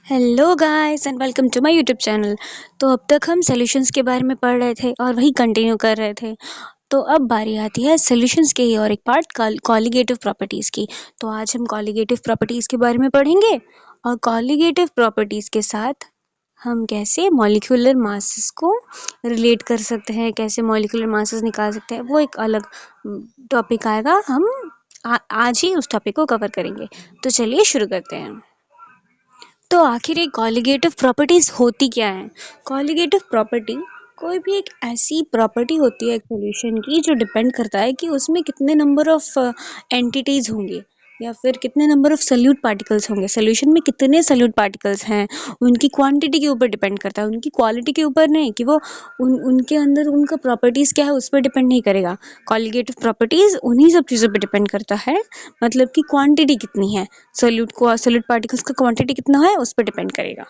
Hello guys and welcome to my YouTube channel. तो अब तक हम सॉल्यूशंस के बारे में पढ़ रहे थे और वही कंटिन्यू कर रहे थे। तो अब बारी आती है सॉल्यूशंस की और एक पार्ट कॉलिगेटिव प्रॉपर्टीज़ की। तो आज हम कॉलिगेटिव प्रॉपर्टीज़ के बारे में पढ़ेंगे और कॉलिगेटिव प्रॉपर्टीज़ के साथ हम कैसे मॉलिक्यूलर मासेस को रिलेट कर सकते हैं, कैसे मॉलिक्यूलर मासेस निकाल सकते हैं, वो एक अलग टॉपिक आएगा। हम आज ही उस टॉपिक को कवर करेंगे। तो चलिए शुरू करते हैं। तो आखिर ये कॉलिगेटिव प्रॉपर्टीज होती क्या है? कॉलिगेटिव प्रॉपर्टी कोई भी एक ऐसी प्रॉपर्टी होती है एक सॉल्यूशन की जो डिपेंड करता है कि उसमें कितने नंबर ऑफ एंटिटीज होंगे या फिर कितने नंबर ऑफ सल्यूट पार्टिकल्स होंगे। सॉल्यूशन में कितने सल्यूट पार्टिकल्स हैं उनकी क्वांटिटी के ऊपर डिपेंड करता है, उनकी क्वालिटी के ऊपर नहीं कि वो उनके अंदर उनका प्रॉपर्टीज क्या है उस पर डिपेंड नहीं करेगा। कॉलिगेटिव प्रॉपर्टीज उन्हीं सब चीज़ों पर डिपेंड करता है, मतलब कि क्वांटिटी कितनी है, सॉल्यूट पार्टिकल्स का क्वांटिटी कितना है उस पर डिपेंड करेगा।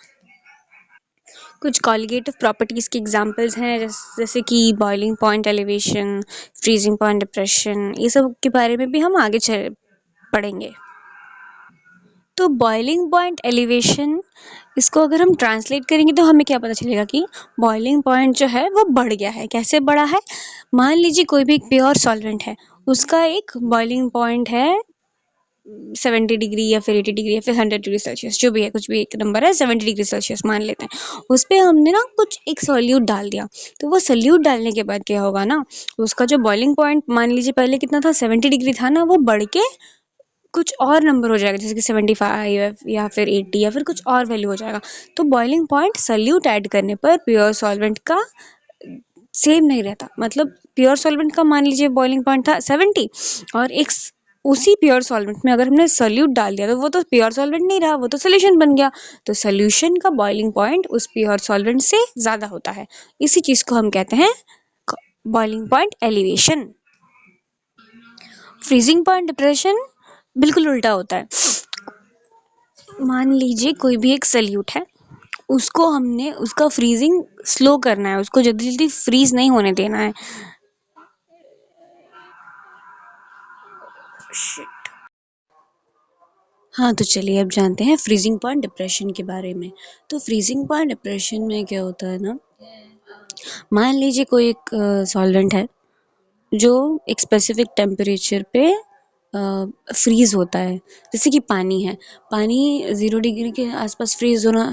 कुछ कॉलिगेटिव प्रॉपर्टीज के एग्जांपल्स हैं जैसे कि boiling point elevation, freezing point depression, ये सब के बारे में भी हम आगे पढ़ेंगे। तो बॉइलिंग पॉइंट एलिवेशन, इसको अगर हम ट्रांसलेट करेंगे तो हमें क्या पता चलेगा कि बॉइलिंग पॉइंट जो है वो बढ़ गया है। कैसे बढ़ा है? मान लीजिए कोई भी एक प्योर सॉल्वेंट है, उसका एक बॉइलिंग पॉइंट है 70 डिग्री या फिर 80 डिग्री या फिर 100 डिग्री सेल्सियस, जो भी है, कुछ भी एक नंबर है, 70 डिग्री सेल्सियस मान लेते हैं। उस पर हमने ना कुछ एक सॉल्यूट डाल दिया। तो वो सॉल्यूट डालने के बाद क्या होगा ना, उसका जो बॉइलिंग पॉइंट मान लीजिए पहले कितना था, 70 डिग्री था ना, वो बढ़ के कुछ और नंबर हो जाएगा, जैसे कि 75 या फिर 80 या फिर कुछ और वैल्यू हो जाएगा। तो बॉइलिंग पॉइंट सॉल्यूट ऐड करने पर प्योर सॉल्वेंट का सेम नहीं रहता। मतलब प्योर सॉल्वेंट का मान लीजिए बॉइलिंग पॉइंट था 70, और उसी प्योर सॉल्वेंट में अगर हमने सॉल्यूट डाल दिया तो वो तो प्योर सॉल्वेंट नहीं रहा, वो तो सोल्यूशन बन गया। तो सोल्यूशन का बॉइलिंग पॉइंट उस प्योर सॉल्वेंट से ज़्यादा होता है। इसी चीज़ को हम कहते हैं boiling point elevation. Freezing point depression बिल्कुल उल्टा होता है। मान लीजिए कोई भी एक सल्यूट है, उसको हमने उसका फ्रीजिंग स्लो करना है, उसको जल्दी जल्दी फ्रीज नहीं होने देना है। शिट। हाँ, तो चलिए अब जानते हैं फ्रीजिंग पॉइंट डिप्रेशन के बारे में। तो फ्रीजिंग पॉइंट डिप्रेशन में क्या होता है ना, मान लीजिए कोई एक सॉल्वेंट है जो एक स्पेसिफिक टेम्परेचर पे फ्रीज होता है, जैसे कि पानी है। पानी 0 डिग्री के आसपास फ्रीज होना,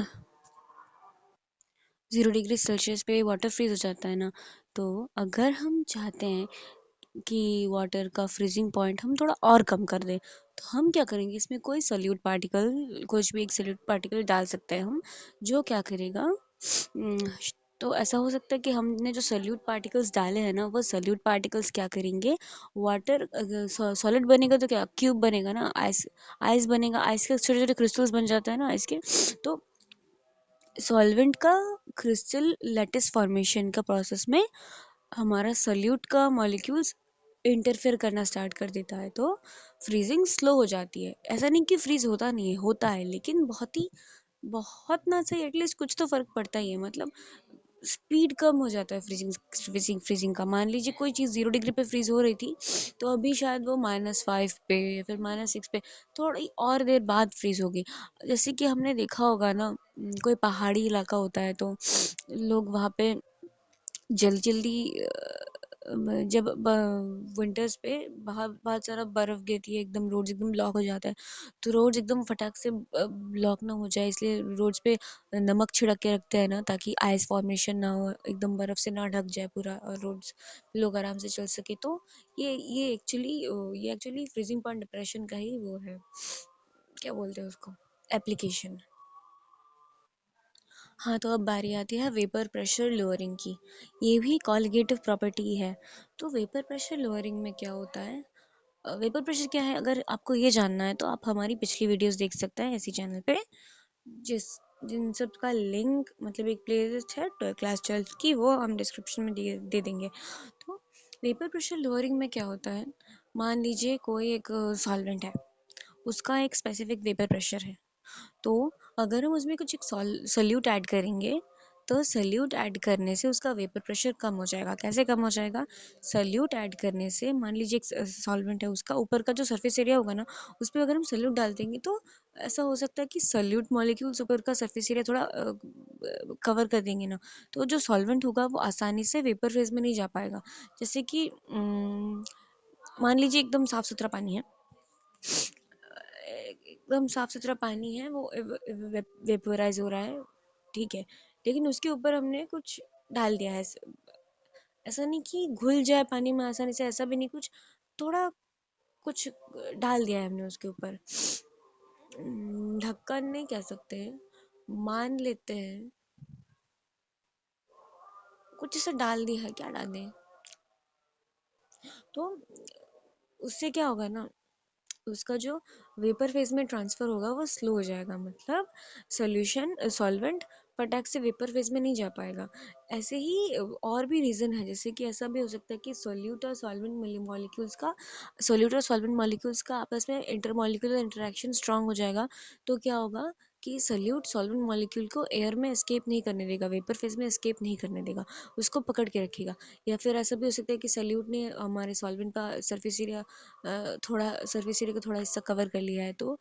0 डिग्री सेल्सियस पे वाटर फ्रीज हो जाता है ना। तो अगर हम चाहते हैं कि वाटर का फ्रीजिंग पॉइंट हम थोड़ा और कम कर दें, तो हम क्या करेंगे, इसमें कोई सॉल्यूट पार्टिकल, कुछ भी एक सॉल्यूट पार्टिकल डाल सकते हैं हम, जो क्या करेगा। तो ऐसा हो सकता है कि हमने जो सॉल्यूट पार्टिकल्स डाले हैं ना, वो सॉल्यूट पार्टिकल्स क्या करेंगे, वाटर सॉलिड बनेगा तो क्या क्यूब बनेगा ना, आइस आइस बनेगा, आइस के छोटे छोटे क्रिस्टल्स बन जाते हैं ना आइस के। तो सॉल्वेंट का क्रिस्टल लैटिस फॉर्मेशन का प्रोसेस में हमारा सॉल्यूट का मॉलिक्यूल्स इंटरफेयर करना स्टार्ट कर देता है, तो फ्रीजिंग स्लो हो जाती है। ऐसा नहीं कि फ्रीज होता नहीं है, होता है, लेकिन बहुत ना सही, एटलीस्ट कुछ तो फर्क पड़ता ही है। मतलब स्पीड कम हो जाता है फ्रीजिंग का। मान लीजिए कोई चीज़ 0 डिग्री पे फ्रीज हो रही थी, तो अभी शायद वो -5 पे या फिर -6 पे थोड़ी और देर बाद फ्रीज होगी। जैसे कि हमने देखा होगा ना, कोई पहाड़ी इलाका होता है तो लोग वहाँ पे जल्दी जल्दी जब विंटर्स पे बाहर बहुत सारा बर्फ गिरती है, एकदम रोड्स एकदम ब्लॉक हो जाता है। तो रोड्स एकदम फटाक से ब्लॉक ना हो जाए, इसलिए रोड्स पे नमक छिड़क के रखते हैं ना, ताकि आइस फॉर्मेशन ना हो, एकदम बर्फ से ना ढक जाए पूरा और रोड्स लोग आराम से चल सके। तो ये एक्चुअली फ्रीजिंग पॉइंट डिप्रेशन का ही वो है, क्या बोलते हैं उसको, एप्लीकेशन। हाँ, तो अब बारी आती है वेपर प्रेशर लोअरिंग की। ये भी कॉलिगेटिव प्रॉपर्टी है। तो वेपर प्रेशर लोअरिंग में क्या होता है, वेपर प्रेशर क्या है, अगर आपको ये जानना है तो आप हमारी पिछली वीडियोस देख सकते हैं इसी चैनल पे, जिस जिन सब का लिंक, मतलब एक प्लेलिस्ट है क्लास 12 की, वो हम डिस्क्रिप्शन में दे देंगे। तो वेपर प्रेशर लोअरिंग में क्या होता है, मान लीजिए कोई एक सॉल्वेंट है, उसका एक स्पेसिफिक वेपर प्रेशर है। तो अगर हम उसमें कुछ एक सॉल्यूट ऐड करेंगे, तो सॉल्यूट ऐड करने से उसका वेपर प्रेशर कम हो जाएगा। कैसे कम हो जाएगा? सॉल्यूट ऐड करने से मान लीजिए एक सॉल्वेंट है, उसका ऊपर का जो सरफेस एरिया होगा ना, उस पे अगर हम सॉल्यूट डाल देंगे तो ऐसा हो सकता है कि सॉल्यूट मॉलिक्यूल्स ऊपर का सरफेस एरिया थोड़ा कवर कर देंगे ना, तो जो सॉल्वेंट होगा वो आसानी से वेपर फेज में नहीं जा पाएगा। जैसे कि मान लीजिए एकदम साफ सुथरा पानी है, एकदम साफ सुथरा पानी है, वो वेपोराइज हो रहा है, ठीक है, लेकिन उसके ऊपर हमने कुछ डाल दिया है। ऐसा नहीं कि घुल जाए पानी में आसानी से, ऐसा भी नहीं, कुछ थोड़ा कुछ डाल दिया है हमने उसके ऊपर। ढक्कन नहीं कह सकते, मान लेते हैं कुछ ऐसा डाल दिया है, क्या डाल दें? तो उससे क्या होगा ना, उसका जो वेपर फेज में ट्रांसफर होगा वो स्लो हो जाएगा, मतलब सॉल्यूशन सॉल्वेंट फटाक से वेपर फेज में नहीं जा पाएगा। ऐसे ही और भी रीज़न है, जैसे कि ऐसा भी हो सकता है कि सोल्यूट और सॉल्वेंट मॉलिक्यूल्स का आपस में इंटरमॉलिक्यूलर इंटरेक्शन स्ट्रांग हो जाएगा। तो क्या होगा कि सोल्यूट सॉल्वेंट मॉलिक्यूल को एयर में एस्केप नहीं करने देगा, वेपर फेज में एस्केप नहीं करने देगा, उसको पकड़ के रखेगा। या फिर ऐसा भी हो सकता है कि सोल्यूट ने हमारे सॉल्वेंट का सरफेस एरिया थोड़ा सरफेस एरिया का थोड़ा हिस्सा कवर कर लिया है, तो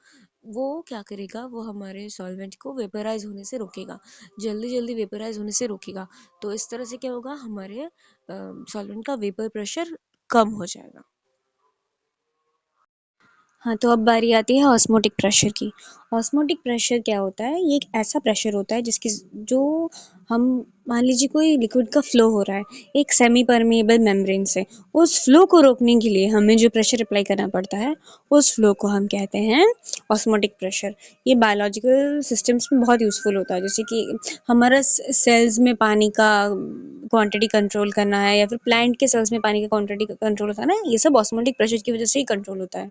वो क्या करेगा, वो हमारे सॉल्वेंट को वेपराइज होने से रोकेगा, जल्दी जल्दी वेपराइज होने से रोकेगा। तो इस तरह से क्या होगा, हमारे सॉल्वेंट का वेपर प्रेशर कम हो जाएगा। हाँ, तो अब बारी आती है ऑस्मोटिक प्रेशर की। ऑस्मोटिक प्रेशर क्या होता है? ये एक ऐसा प्रेशर होता है जिसकी जो हम मान लीजिए कोई लिक्विड का फ्लो हो रहा है एक सेमी परमिएबल मेम्ब्रेन से, उस फ्लो को रोकने के लिए हमें जो प्रेशर अप्लाई करना पड़ता है, उस फ्लो को हम कहते हैं ऑस्मोटिक प्रेशर। ये बायोलॉजिकल सिस्टम्स में बहुत यूज़फुल होता है, जैसे कि हमारा सेल्स में पानी का क्वांटिटी कंट्रोल करना है, या फिर प्लांट के सेल्स में पानी का क्वांटिटी कंट्रोल होता है ना, ये सब ऑस्मोटिक प्रेशर की वजह से ही कंट्रोल होता है।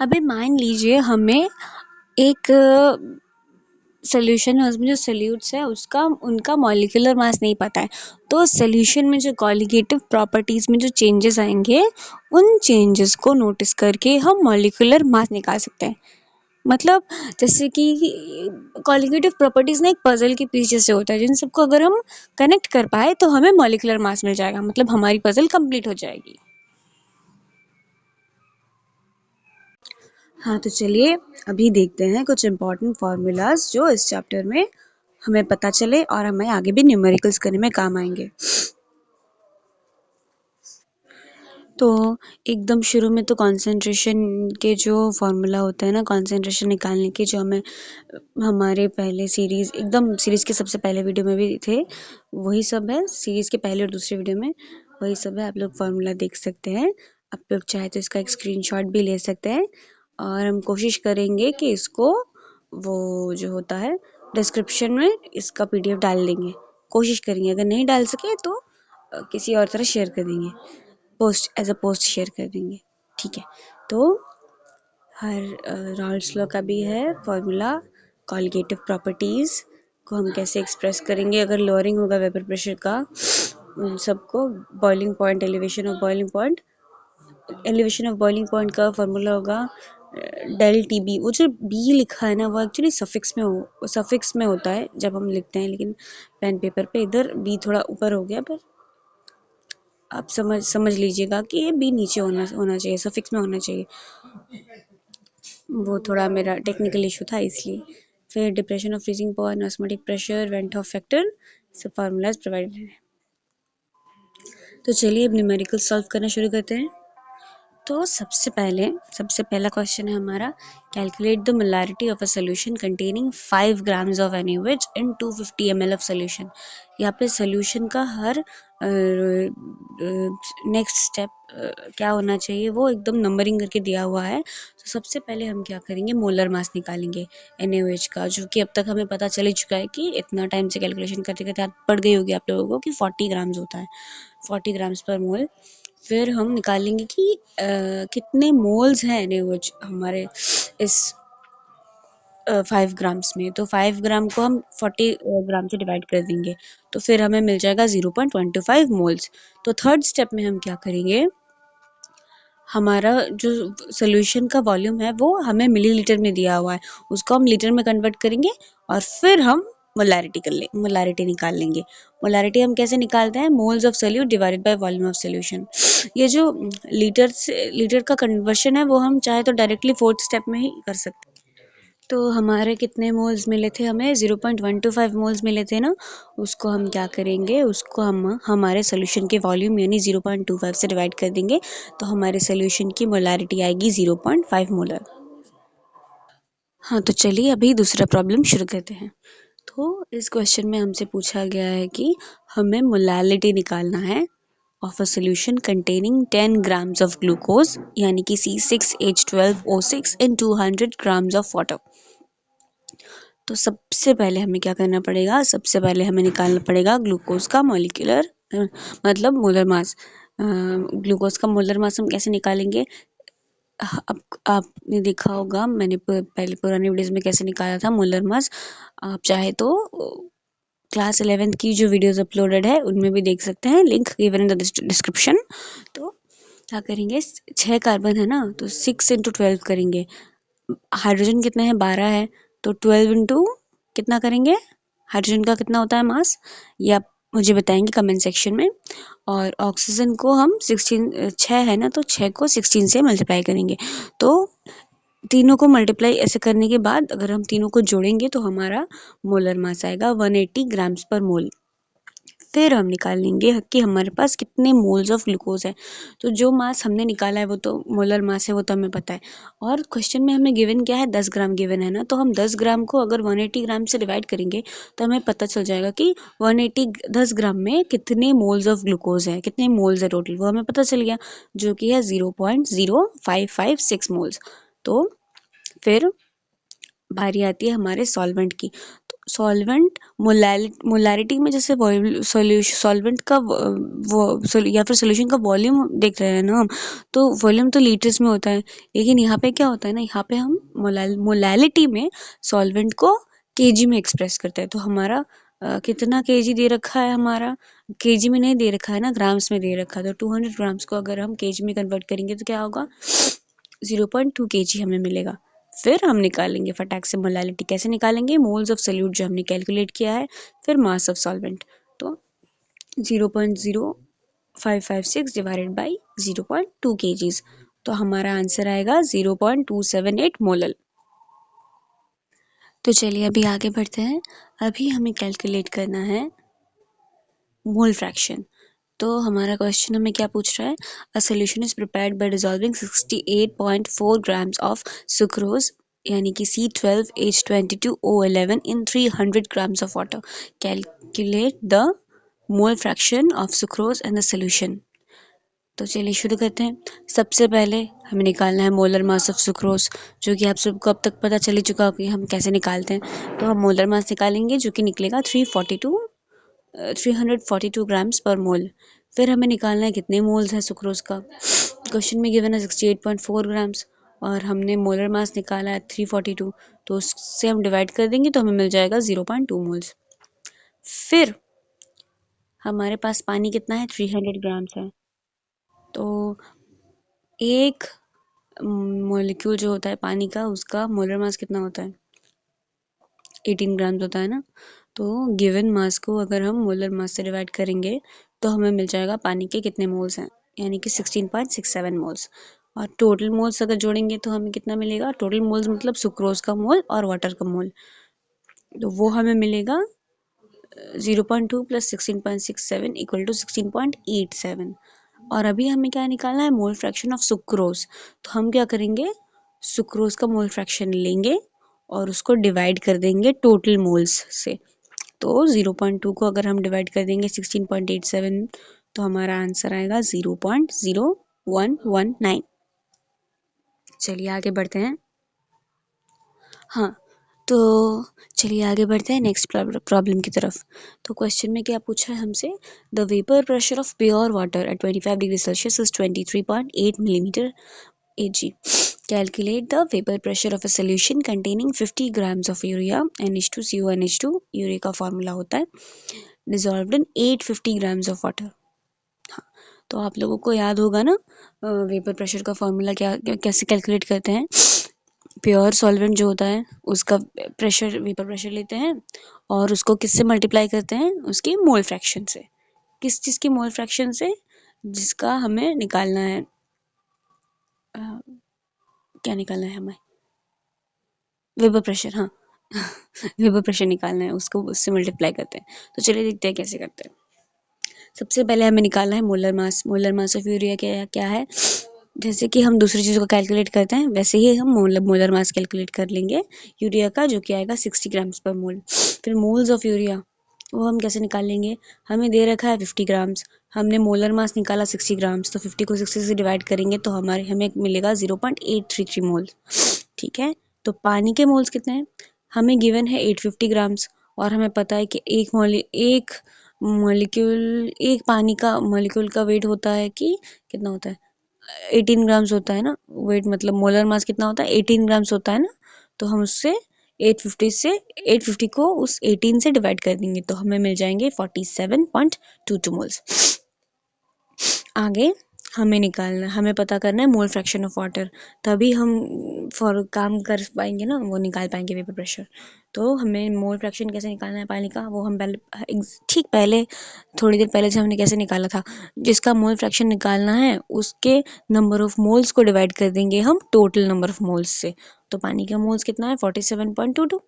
अभी मान लीजिए हमें एक सॉल्यूशन है, उसमें जो सॉल्यूट्स है उसका उनका मॉलिक्यूलर मास नहीं पता है, तो सॉल्यूशन में जो कॉलिगेटिव प्रॉपर्टीज में जो चेंजेस आएंगे, उन चेंजेस को नोटिस करके हम मॉलिक्यूलर मास निकाल सकते हैं। मतलब जैसे कि कॉलिगेटिव प्रॉपर्टीज ना एक पजल के पीस जैसे होता है, जिन सबको अगर हम कनेक्ट कर पाए तो हमें मॉलिक्यूलर मास मिल जाएगा, मतलब हमारी पजल कंप्लीट हो जाएगी। हाँ, तो चलिए अभी देखते हैं कुछ इम्पोर्टेंट फार्मूलाज जो इस चैप्टर में हमें पता चले और हमें आगे भी न्यूमेरिकल्स करने में काम आएंगे। तो एकदम शुरू में तो कॉन्सेंट्रेशन के जो फार्मूला होता है ना, कॉन्सेंट्रेशन निकालने के, जो हमें हमारे पहले सीरीज़ एकदम सीरीज़ के सबसे पहले वीडियो में भी थे, वही सब है सीरीज़ के पहले और दूसरे वीडियो में, वही सब है। आप लोग फार्मूला देख सकते हैं, आप लोग चाहे तो इसका एक स्क्रीनशॉट भी ले सकते हैं, और हम कोशिश करेंगे कि इसको वो जो होता है डिस्क्रिप्शन में इसका पीडीएफ डाल देंगे, कोशिश करेंगे, अगर नहीं डाल सके तो किसी और तरह शेयर कर देंगे, post as a post share कर देंगे, ठीक है। तो हर राल्स लॉ का भी है फॉर्मूला, कॉलिगेटिव प्रॉपर्टीज़ को हम कैसे एक्सप्रेस करेंगे अगर लोअरिंग होगा वेपर प्रेशर का, उन सबको boiling point, elevation of boiling point का फॉर्मूला होगा डेल टी बी। वो जो बी लिखा है ना, वो एक्चुअली सफिक्स में होता है जब हम लिखते हैं, लेकिन पेन पेपर पे इधर बी थोड़ा ऊपर हो गया, पर आप समझ लीजिएगा कि ये बी नीचे होना चाहिए, सफिक्स में होना चाहिए, वो थोड़ा मेरा टेक्निकल इशू था इसलिए। फिर depression of freezing point, osmotic pressure, went Hoff factor, सब फार्मूलाज प्रोवाइडेड हैं। तो चलिए अब न्यूमेरिकल सॉल्व करना शुरू करते हैं। तो सबसे पहला क्वेश्चन है हमारा, calculate the molarity of a solution containing 5 grams of NaOH in 250 ml of solution. यहाँ पे सॉल्यूशन का हर नेक्स्ट स्टेप क्या होना चाहिए वो एकदम नंबरिंग करके दिया हुआ है। तो सबसे पहले हम क्या करेंगे, मोलर मास निकालेंगे NaOH का, जो कि अब तक हमें पता चल ही चुका है कि इतना टाइम से कैलकुलेशन करते करते याद पड़ गई होगी आप लोगों को कि 40 ग्राम्स होता है, 40 ग्राम्स पर मोल। फिर हम निकालेंगे कि कितने मोल्स हैं NaOH हमारे इस 5 ग्राम्स में, तो 5 ग्राम को हम 40 ग्राम से डिवाइड कर देंगे, तो फिर हमें मिल जाएगा 0.125 मोल्स। तो थर्ड स्टेप में हम क्या करेंगे, हमारा जो सॉल्यूशन का वॉल्यूम है वो हमें मिलीलीटर में दिया हुआ है, उसको हम लीटर में कन्वर्ट करेंगे और फिर हम मोलारिटी निकाल लेंगे। मोलारिटी हम कैसे निकालते हैं? Moles of solute divided by volume of solution. ये जो लीटर का कन्वर्शन है वो हम चाहे तो डायरेक्टली फोर्थ स्टेप में ही कर सकते हैं। तो हमारे कितने मोल्स मिले थे? हमें 0.125 मोल्स मिले थे ना। उसको हम क्या करेंगे, उसको हम हमारे सोल्यूशन के वॉल्यूम यानी 0.25 से डिवाइड कर देंगे, तो हमारे सोल्यूशन की मोलारिटी आएगी 0.5 मोलर। हाँ, तो चलिए अभी दूसरा प्रॉब्लम शुरू करते हैं। तो इस क्वेश्चन में हमसे पूछा गया है कि हमें मोलालिटी निकालना है of a solution containing 10 grams of glucose यानी कि C6H12O6 in 200 grams of water। तो सबसे पहले हमें क्या करना पड़ेगा? सबसे पहले हमें निकालना पड़ेगा ग्लूकोज का मॉलिक्यूलर मतलब मोलर मास। ग्लूकोज का मोलर मास हम कैसे निकालेंगे? अब आपने देखा होगा, मैंने पहले पुराने वीडियोस में कैसे निकाला था मोलर मास। आप चाहे तो क्लास 11th की जो वीडियोस अपलोडेड है उनमें भी देख सकते हैं, link given in the description. तो क्या करेंगे, 6 कार्बन है ना, तो 6 इंटू 12 करेंगे। हाइड्रोजन कितने हैं? 12 है, तो 12 इंटू कितना करेंगे? हाइड्रोजन का कितना होता है मास, ये आप मुझे बताएंगे कमेंट सेक्शन में। और ऑक्सीजन को हम 16 6 है ना, तो 6 को 16 से मल्टीप्लाई करेंगे। तो तीनों को मल्टीप्लाई ऐसे करने के बाद अगर हम तीनों को जोड़ेंगे तो हमारा मोलर मास आएगा 180 ग्राम्स पर मोल। फिर हम निकाल लेंगे कि हमारे पास कितने मोल्स ऑफ ग्लूकोज है। तो जो मास हमने निकाला है वो तो मोलर मास है, वो तो हमें पता है। और क्वेश्चन में हमें गिवन क्या है? 10 ग्राम गिवन है ना, तो हम 10 ग्राम को अगर 180 ग्राम से डिवाइड करेंगे तो हमें पता चल जाएगा कि 180 10 ग्राम में कितने मोल्स ऑफ ग्लूकोज है, कितने मोल्स है टोटल, वो हमें पता चल गया, जो कि है 0.0556 मोल्स। तो फिर बारी आती है हमारे सॉल्वेंट की। तो सॉल्वेंट मोलारिटी में जैसे सॉल्वेंट का या फिर सोल्यूशन का वॉल्यूम देख रहे हैं ना हम, तो वॉल्यूम तो लीटर्स में होता है, लेकिन यहाँ पे क्या होता है ना, यहाँ पे हम मोलालिटी में सॉल्वेंट को केजी में एक्सप्रेस करते हैं। तो हमारा कितना केजी दे रखा है? हमारा केजी में नहीं दे रखा है ना, ग्राम्स में दे रखा है। तो 200 ग्राम्स को अगर हम केजी में कन्वर्ट करेंगे तो क्या होगा? 0.2 kg हमें मिलेगा। फिर हम निकालेंगे फटाक से मोलालिटी। कैसे निकालेंगे? मोल्स ऑफ सोल्यूट जो हमने कैलकुलेट किया है, फिर मास ऑफ सॉल्वेंट। तो 0.0556 डिवाइडेड बाई 0.2 kgs, तो हमारा आंसर आएगा 0.278 मोलल। तो चलिए अभी आगे बढ़ते हैं। अभी हमें कैलकुलेट करना है मोल फ्रैक्शन। तो हमारा क्वेश्चन हमें क्या पूछ रहा है? A solution is prepared by dissolving 68.4 grams of sucrose यानी कि C12H22O11 in 300 grams of water। Calculate the mole fraction of sucrose and the solution. तो चलिए शुरू करते हैं। सबसे पहले हमें निकालना है मोलर मास ऑफ सुक्रोज, जो कि आप सबको अब तक पता चल ही चुका होगा कि हम कैसे निकालते हैं। तो हम मोलर मास निकालेंगे जो कि निकलेगा 342 ग्राम्स पर मोल। फिर हमें निकालना है कितने मोल्स है सुक्रोज का। क्वेश्चन में गिवन है 68.4 ग्राम्स और हमने मोलर मास निकाला है 342, तो उससे हम डिवाइड कर देंगे तो हमें मिल जाएगा 0.2 मोल्स। फिर हमारे पास पानी कितना है? 300 ग्राम्स है। तो एक मॉलिक्यूल जो होता है पानी का, उसका मोलर मास कितना होता है? 18 ग्राम्स होता है ना। तो गिवन मास को अगर हम मोलर मास से डिवाइड करेंगे तो हमें मिल जाएगा पानी के कितने मोल्स हैं, यानी कि 16.67 मोल्स। और टोटल मोल्स अगर जोड़ेंगे तो हमें कितना मिलेगा? टोटल मोल्स मतलब सुक्रोज का मोल और वाटर का मोल, तो वो हमें मिलेगा 0.2 प्लस 16.67 इक्वल टू 16.87। और अभी हमें क्या निकालना है? Mole fraction of sucrose. तो हम क्या करेंगे? सुक्रोज का मोल फ्रैक्शन लेंगे और उसको डिवाइड कर देंगे टोटल मोल्स से। तो 0.2 को अगर हम डिवाइड कर देंगे 16.87, तो हमारा आंसर आएगा 0.0119। चलिए आगे बढ़ते हैं। हाँ, तो चलिए आगे बढ़ते हैं नेक्स्ट प्रॉब्लम की तरफ। तो क्वेश्चन में क्या पूछा है हमसे? The vapour pressure of pure water at 25 degree Celsius is 23.8 millimetre Ag. Calculate the vapor pressure of a solution containing 50 grams of urea NH2CONH2, urea का फॉर्मूला होता है, dissolved in 850 grams of water। हाँ, तो आप लोगों को याद होगा ना वेपर प्रेशर का फॉर्मूला कैसे कैलकुलेट करते हैं। प्योर सॉल्वेंट जो होता है उसका प्रेशर वेपर प्रेशर लेते हैं और उसको किससे मल्टीप्लाई करते हैं, उसकी मोल फ्रैक्शन से। किस चीज़ की मोल फ्रैक्शन से? जिसका हमें निकालना है, क्या निकालना है हमें? वेपर प्रेशर, हाँ। वेपर प्रेशर निकालना है, उसको उससे मल्टीप्लाई करते हैं। तो चलिए देखते हैं कैसे करते हैं। सबसे पहले हमें निकालना है molar mass. Molar mass of urea क्या क्या है? जैसे कि हम दूसरी चीज़ों को कैलकुलेट करते हैं वैसे ही हम मोलर मास कैलकुलेट कर लेंगे यूरिया का, जो कि आएगा 60 ग्राम्स पर मोल। फिर मोल्स ऑफ यूरिया वो हम कैसे निकाल लेंगे? हमें दे रखा है 50 ग्राम्स, हमने मोलर मास निकाला 60 ग्राम्स, तो 50 को 60 से डिवाइड करेंगे तो हमें मिलेगा 0.833 मोल। ठीक है, तो पानी के मोल्स कितने हैं? हमें गिवन है 850 ग्राम्स और हमें पता है कि एक मॉलिक्यूल, एक पानी का मॉलिक्यूल का वेट होता है कि कितना होता है? 18 ग्राम्स होता है ना। वेट मतलब मोलर मास कितना होता है? 18 ग्राम्स होता है ना। तो हम उससे 850 को उस 18 से डिवाइड कर देंगे तो हमें मिल जाएंगे 47.22 मोल्स। आगे हमें पता करना है मोल फ्रैक्शन ऑफ वाटर, तभी हम फॉर काम कर पाएंगे ना, वो निकाल पाएंगे वेपर प्रेशर। तो हमें मोल फ्रैक्शन कैसे निकालना है पानी का, वो हम पहले थोड़ी देर पहले से हमने कैसे निकाला था। जिसका मोल फ्रैक्शन निकालना है उसके नंबर ऑफ मोल्स को डिवाइड कर देंगे हम टोटल नंबर ऑफ मोल्स से। तो पानी का मोल्स कितना है? 47.22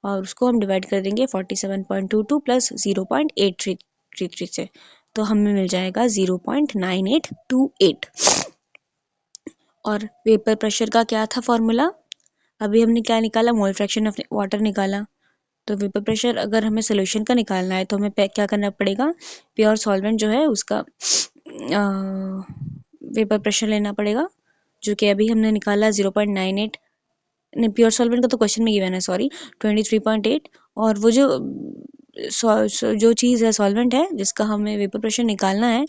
और उसको हम डिवाइड कर देंगे 47.22 प्लस 0.833 से, तो हमें मिल जाएगा 0.9828। और वेपर प्रेशर का क्या था फॉर्मूला? अभी हमने क्या निकाला? मोल फ्रैक्शन ऑफ वाटर निकाला। तो वेपर प्रेशर अगर हमें सोल्यूशन का निकालना है तो हमें क्या करना पड़ेगा? प्योर सॉल्वेंट जो है उसका वेपर प्रेशर लेना पड़ेगा, जो कि अभी हमने निकाला 0.98। नहीं, प्योर सॉल्वेंट का तो क्वेश्चन में गिवन है, सॉरी, 23.8। और वो जो चीज़ है सॉल्वेंट है जिसका हमें वेपर प्रेशर निकालना है,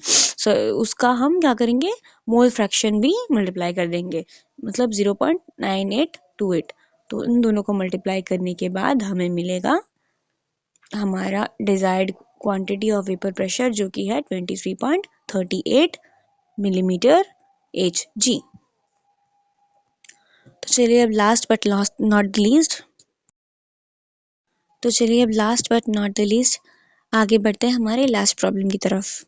उसका हम क्या करेंगे? मोल फ्रैक्शन भी मल्टीप्लाई कर देंगे, मतलब 0.9828। तो इन दोनों को मल्टीप्लाई करने के बाद हमें मिलेगा हमारा desired quantity of vapour pressure, जो कि है 23.38 मिलीमीटर Hg। तो चलिए अब last but not the least आगे बढ़ते हैं हमारे लास्ट प्रॉब्लम की तरफ।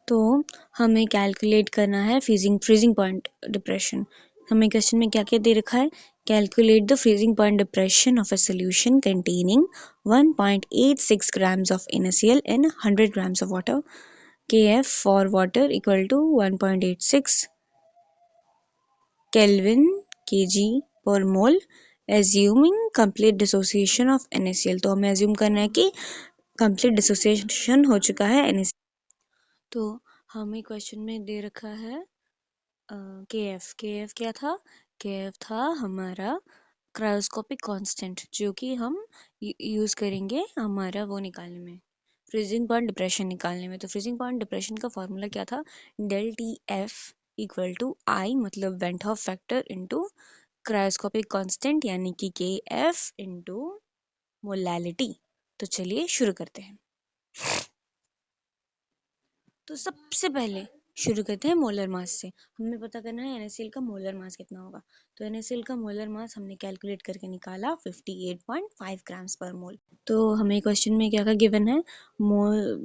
तो हमें कैलकुलेट करना है फ्रीजिंग पॉइंट डिप्रेशन। हमें क्वेश्चन में क्या क्या दे रखा है? Calculate the freezing point depression of a solution containing 1.86 grams of NaCl in 100 grams of water. Kf for water equal to 1.86 Kelvin kg per mole, assuming complete dissociation of NaCl। तो हमें assume करना है कि complete dissociation हो चुका है NaCl। तो हमें क्वेश्चन में दे रखा है के एफ क्या था? के एफ था हमारा क्रायोस्कोपिक कांस्टेंट, जो कि हम यूज़ करेंगे हमारा वो निकालने में, फ्रीजिंग पॉइंट डिप्रेशन निकालने में। तो फ्रीजिंग पॉइंट डिप्रेशन का फॉर्मूला क्या था? Del T F equal to I, मतलब van't Hoff factor, into cryoscopic constant यानी कि के एफ इंटू मोलैलिटी। तो चलिए शुरू करते हैं। तो सबसे पहले शुरू करते हैं मोलर मास से। हमें पता करना है NaCl का मोलर मास कितना होगा। तो NaCl का मोलर मास हमने कैलकुलेट करके निकाला 58.5 ग्राम्स पर मोल। तो हमें क्वेश्चन में क्या क्या गिवन है?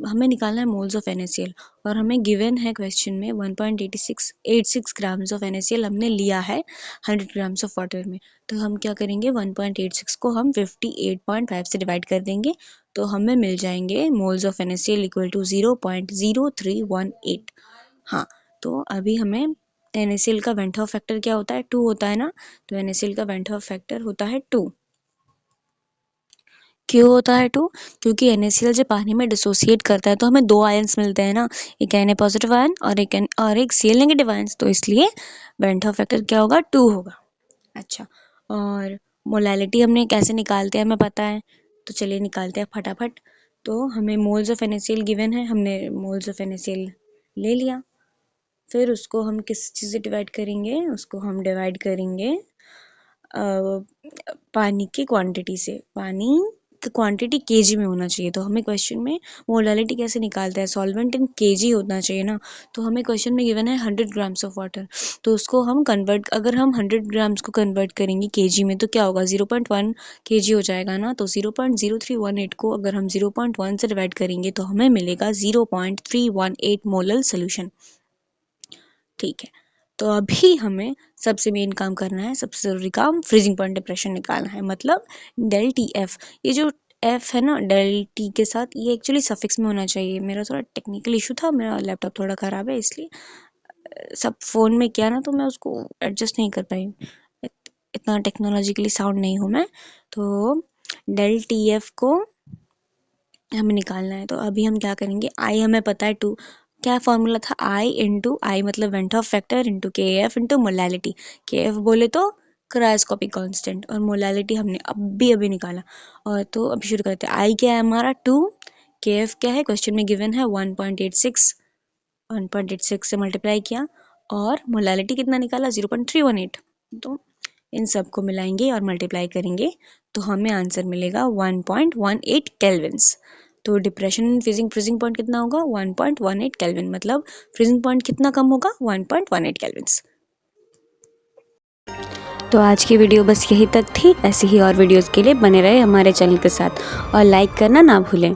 हमें निकालना है मोल्स ऑफ NaCl और हमें गिवन है क्वेश्चन में 1.86 ग्राम्स ऑफ NaCl हमने लिया है 100 ग्राम्स ऑफ वाटर में। तो हम क्या करेंगे? 1.86 को हम 58.5 से डिवाइड कर देंगे तो हमें मिल जाएंगे moles of NaCl equal to 0.0318। हाँ, तो अभी हमें NaCl का वेंट ऑफ फैक्टर क्या होता है? 2 होता है ना। तो NaCl का वेंट ऑफ फैक्टर होता है 2। क्यों होता है 2? क्योंकि NaCl जब पानी में डिसोसिएट करता है तो हमें 2 आयंस मिलते हैं ना, एक Na पॉजिटिव आयन और एक Cl नेगेटिव आयंस। तो इसलिए वेंट ऑफ फैक्टर क्या होगा? 2 होगा। अच्छा, और मोलैलिटी हमने कैसे निकालते हैं हमें पता है, तो चलिए निकालते हैं फटाफट। तो हमें मोल्स ऑफ NaCl गिवन है, हमने मोल्स ऑफ NaCl ले लिया। फिर उसको हम किस चीज़ से डिवाइड करेंगे? उसको हम डिवाइड करेंगे पानी की क्वांटिटी से। पानी क्वांटिटी केजी में होना चाहिए। तो हमें क्वेश्चन में मोलालिटी कैसे निकालते हैं, सॉल्वेंट इन केजी होना चाहिए ना। तो हमें क्वेश्चन में गिवन है 100 ग्राम्स ऑफ वाटर, तो उसको हम कन्वर्ट, अगर हम 100 ग्राम्स को कन्वर्ट करेंगे केजी में तो क्या होगा, 0.1 केजी हो जाएगा ना। तो 0.0318 को अगर हम 0.1 से डिवाइड करेंगे तो हमें मिलेगा 0.318 मोलल सोल्यूशन। ठीक है, तो अभी हमें सबसे मेन काम करना है, सबसे ज़रूरी काम फ्रीजिंग पॉइंट डिप्रेशन निकालना है, मतलब डेल टी एफ। ये जो एफ है ना डेल टी के साथ, ये एक्चुअली सफिक्स में होना चाहिए। मेरा थोड़ा टेक्निकल इशू था, मेरा लैपटॉप थोड़ा ख़राब है, इसलिए सब फ़ोन में किया ना तो मैं उसको एडजस्ट नहीं कर पाई। इतना टेक्नोलॉजिकली साउंड नहीं हूँ मैं। तो डेल टी एफ को हमें निकालना है। तो अभी हम क्या करेंगे, आई हमें पता है, टू क्या फॉर्मूला था, आई इंटू आई मतलब वेंट ऑफ फैक्टर इंटू के एफ इंटू मोलैलिटी। के एफ बोले तो क्रायोस्कोपिक कांस्टेंट, और मोलैलिटी हमने अभी निकाला। और तो अभी शुरू करते हैं। आई क्या है हमारा 2, के एफ क्या है क्वेश्चन में गिवन है 1.86, 1.86 से मल्टीप्लाई किया, और मोलैलिटी कितना निकाला 0.318। तो इन सब को मिलाएंगे और मल्टीप्लाई करेंगे तो हमें आंसर मिलेगा 1.18 केल्विन्स। तो डिप्रेशन फ्रीजिंग पॉइंट कितना होगा 1.18 केल्विन, मतलब फ्रीजिंग पॉइंट कितना कम होगा 1.18 केल्विन्स। तो आज की वीडियो बस यही तक थी। ऐसी ही और वीडियोस के लिए बने रहे हमारे चैनल के साथ और लाइक करना ना भूलें।